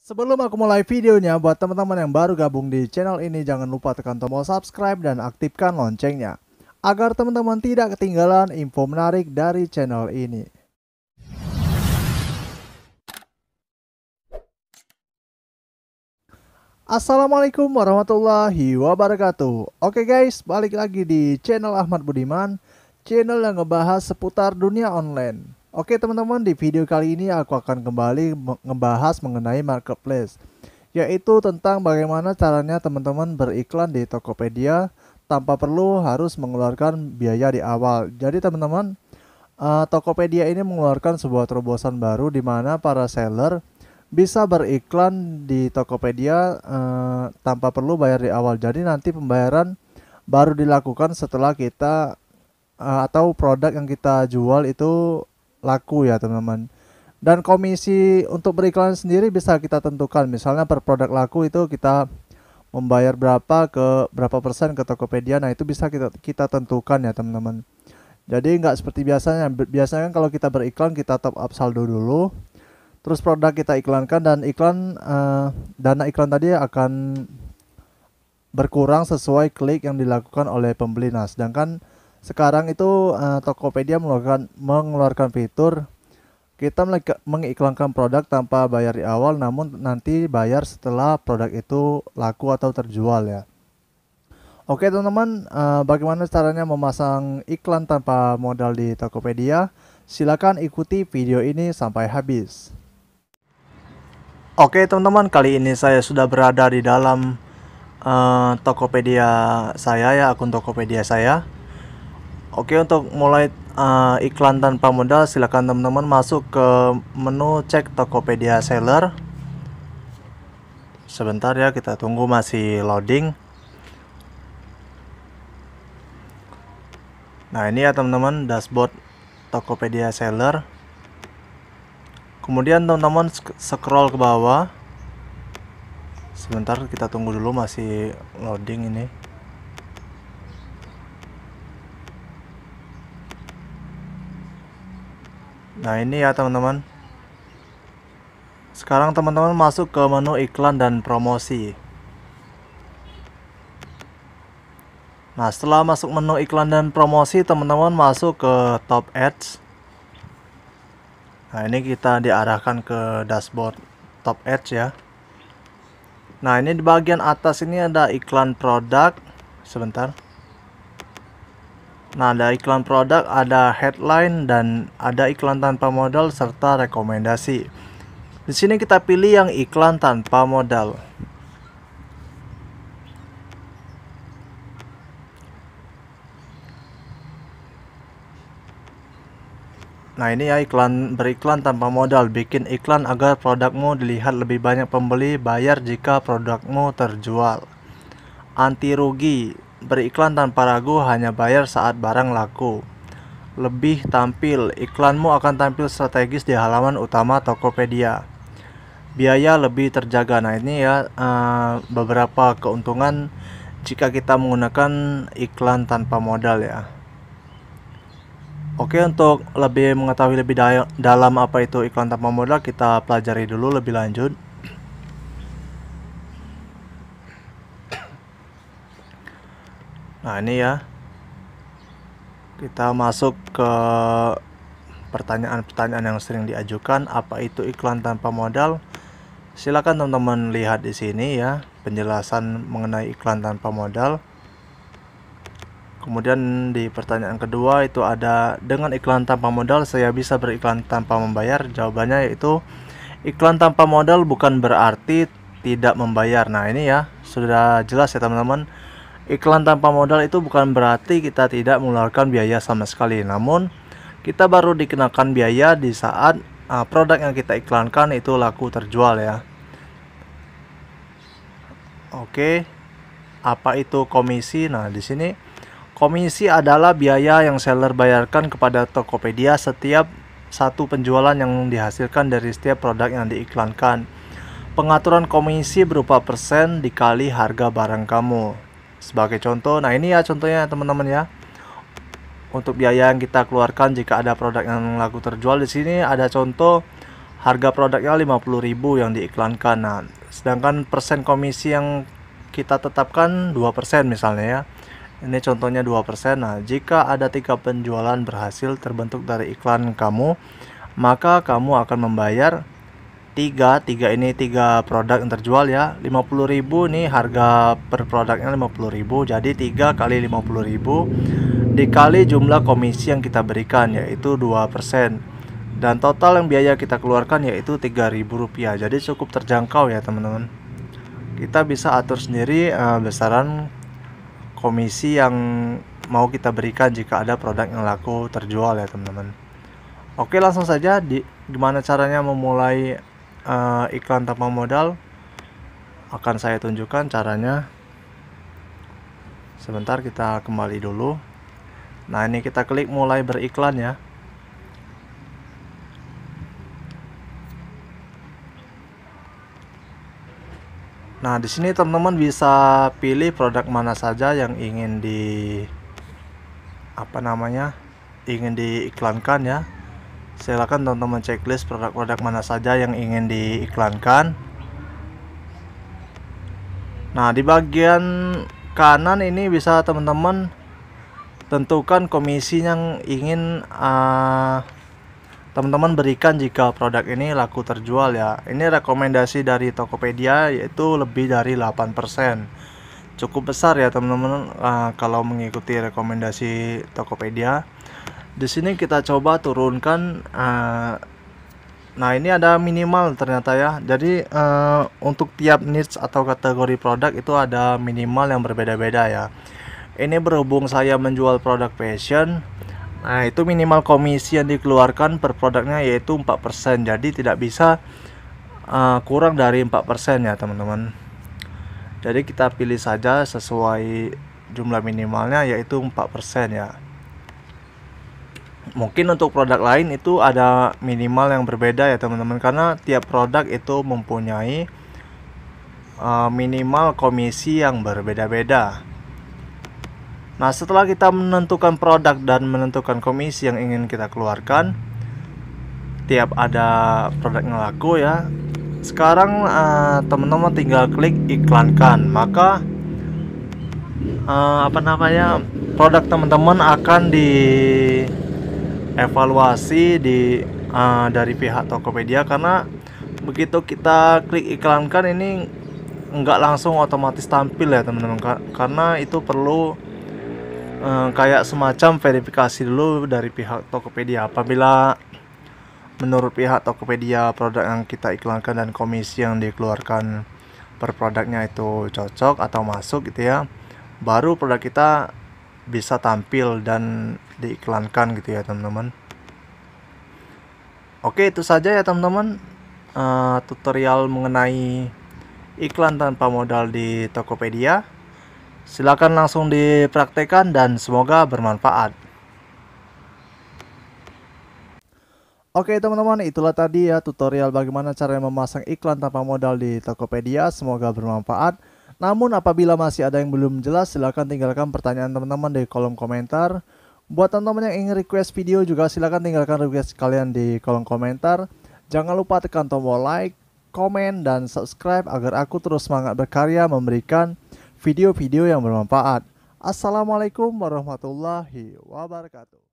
Sebelum aku mulai videonya, buat teman-teman yang baru gabung di channel ini, jangan lupa tekan tombol subscribe dan aktifkan loncengnya, agar teman-teman tidak ketinggalan info menarik dari channel ini. Assalamualaikum warahmatullahi wabarakatuh. Oke guys, balik lagi di channel Ahmad Budiman, channel yang ngebahas seputar dunia online. Oke teman-teman, di video kali ini aku akan kembali ngebahas mengenai marketplace, yaitu tentang bagaimana caranya teman-teman beriklan di Tokopedia tanpa perlu harus mengeluarkan biaya di awal. Jadi teman-teman, Tokopedia ini mengeluarkan sebuah terobosan baru di mana para seller bisa beriklan di Tokopedia tanpa perlu bayar di awal. Jadi nanti pembayaran baru dilakukan setelah kita atau produk yang kita jual itu laku ya teman-teman. Dan komisi untuk beriklan sendiri bisa kita tentukan. Misalnya per produk laku itu kita membayar berapa persen ke Tokopedia. Nah itu bisa kita tentukan ya teman-teman. Jadi nggak seperti biasanya. Biasanya kan kalau kita beriklan kita top up saldo dulu, terus produk kita iklankan, dan dana iklan tadi akan berkurang sesuai klik yang dilakukan oleh pembeli. Nah, sedangkan sekarang itu Tokopedia mengeluarkan fitur kita mengiklankan produk tanpa bayar di awal, namun nanti bayar setelah produk itu laku atau terjual ya. Oke teman-teman, bagaimana caranya memasang iklan tanpa modal di Tokopedia? Silakan ikuti video ini sampai habis. Oke teman-teman, kali ini saya sudah berada di dalam Tokopedia saya ya, akun Tokopedia saya. Oke, untuk mulai iklan tanpa modal, silakan teman-teman masuk ke menu cek Tokopedia Seller. Sebentar ya, kita tunggu masih loading. Nah ini ya teman-teman, dashboard Tokopedia Seller. Kemudian teman-teman scroll ke bawah. Sebentar, kita tunggu dulu masih loading ini. Nah ini ya teman-teman. Sekarang teman-teman masuk ke menu iklan dan promosi. Nah setelah masuk menu iklan dan promosi, teman-teman masuk ke top ads. Nah ini kita diarahkan ke dashboard top ads ya. Nah ini di bagian atas ini ada iklan produk. Sebentar. Nah ada iklan produk, ada headline, dan ada iklan tanpa modal serta rekomendasi. Di sini kita pilih yang iklan tanpa modal. Nah ini ya, beriklan tanpa modal. Bikin iklan agar produkmu dilihat lebih banyak pembeli. Bayar jika produkmu terjual. Anti rugi. Beriklan tanpa ragu, hanya bayar saat barang laku. Lebih tampil. Iklanmu akan tampil strategis di halaman utama Tokopedia. Biaya lebih terjaga. Nah ini ya beberapa keuntungan jika kita menggunakan iklan tanpa modal ya. Oke, untuk lebih mengetahui lebih dalam apa itu iklan tanpa modal, kita pelajari dulu lebih lanjut. Nah ini ya, kita masuk ke pertanyaan-pertanyaan yang sering diajukan. Apa itu iklan tanpa modal? Silakan teman-teman lihat di sini ya, penjelasan mengenai iklan tanpa modal. Kemudian di pertanyaan kedua itu ada, dengan iklan tanpa modal saya bisa beriklan tanpa membayar? Jawabannya yaitu iklan tanpa modal bukan berarti tidak membayar. Nah ini ya, sudah jelas ya teman-teman. Iklan tanpa modal itu bukan berarti kita tidak mengeluarkan biaya sama sekali. Namun kita baru dikenakan biaya di saat produk yang kita iklankan itu laku terjual ya. Oke, apa itu komisi? Nah di sini komisi adalah biaya yang seller bayarkan kepada Tokopedia setiap satu penjualan yang dihasilkan dari setiap produk yang diiklankan. Pengaturan komisi berupa persen dikali harga barang kamu. Sebagai contoh, nah ini ya contohnya teman-teman ya. Untuk biaya yang kita keluarkan jika ada produk yang laku terjual, di sini ada contoh harga produknya 50.000 yang diiklankan. Nah, sedangkan persen komisi yang kita tetapkan 2% misalnya ya. Ini contohnya 2%. Nah, jika ada 3 penjualan berhasil terbentuk dari iklan kamu, maka kamu akan membayar 3 ini 3 produk yang terjual ya. 50.000 nih harga per produknya 50.000. Jadi 3 kali 50.000 dikali jumlah komisi yang kita berikan yaitu 2%. Dan total yang biaya kita keluarkan yaitu Rp3.000. Jadi cukup terjangkau ya teman-teman. Kita bisa atur sendiri besaran komisi yang mau kita berikan jika ada produk yang laku terjual ya teman-teman. Oke, langsung saja gimana caranya memulai iklan tanpa modal akan saya tunjukkan caranya. Sebentar, kita kembali dulu. Nah, ini kita klik mulai beriklan ya. Nah, di sini teman-teman bisa pilih produk mana saja yang ingin ingin diiklankan ya. Silakan teman-teman checklist produk-produk mana saja yang ingin diiklankan. Nah, di bagian kanan ini bisa teman-teman tentukan komisi yang ingin teman-teman berikan jika produk ini laku terjual ya. Ini rekomendasi dari Tokopedia yaitu lebih dari 8%. Cukup besar ya teman-teman kalau mengikuti rekomendasi Tokopedia. Di sini kita coba turunkan. Nah, ini ada minimal ternyata ya. Jadi untuk tiap niche atau kategori produk itu ada minimal yang berbeda-beda ya. Ini berhubung saya menjual produk fashion. Nah, itu minimal komisi yang dikeluarkan per produknya yaitu 4%. Jadi tidak bisa kurang dari 4% ya teman-teman. Jadi kita pilih saja sesuai jumlah minimalnya yaitu 4% ya. Mungkin untuk produk lain itu ada minimal yang berbeda ya teman-teman, karena tiap produk itu mempunyai minimal komisi yang berbeda-beda. Nah, setelah kita menentukan produk dan menentukan komisi yang ingin kita keluarkan, tiap ada produk yang laku ya. Sekarang teman-teman tinggal klik iklankan, maka produk teman-teman akan dievaluasi dari pihak Tokopedia, karena begitu kita klik iklankan ini nggak langsung otomatis tampil ya teman-teman, karena itu perlu kayak semacam verifikasi dulu dari pihak Tokopedia. Apabila menurut pihak Tokopedia produk yang kita iklankan dan komisi yang dikeluarkan per produknya itu cocok atau masuk gitu ya, baru produk kita bisa tampil dan diiklankan gitu ya teman-teman. Oke, itu saja ya teman-teman tutorial mengenai iklan tanpa modal di Tokopedia. Silakan langsung dipraktekkan dan semoga bermanfaat. Oke teman-teman, itulah tadi ya tutorial bagaimana cara memasang iklan tanpa modal di Tokopedia. Semoga bermanfaat. Namun apabila masih ada yang belum jelas, silakan tinggalkan pertanyaan teman-teman di kolom komentar. Buat teman-teman yang ingin request video juga silakan tinggalkan request kalian di kolom komentar. Jangan lupa tekan tombol like, komen, dan subscribe agar aku terus semangat berkarya memberikan video-video yang bermanfaat. Assalamualaikum warahmatullahi wabarakatuh.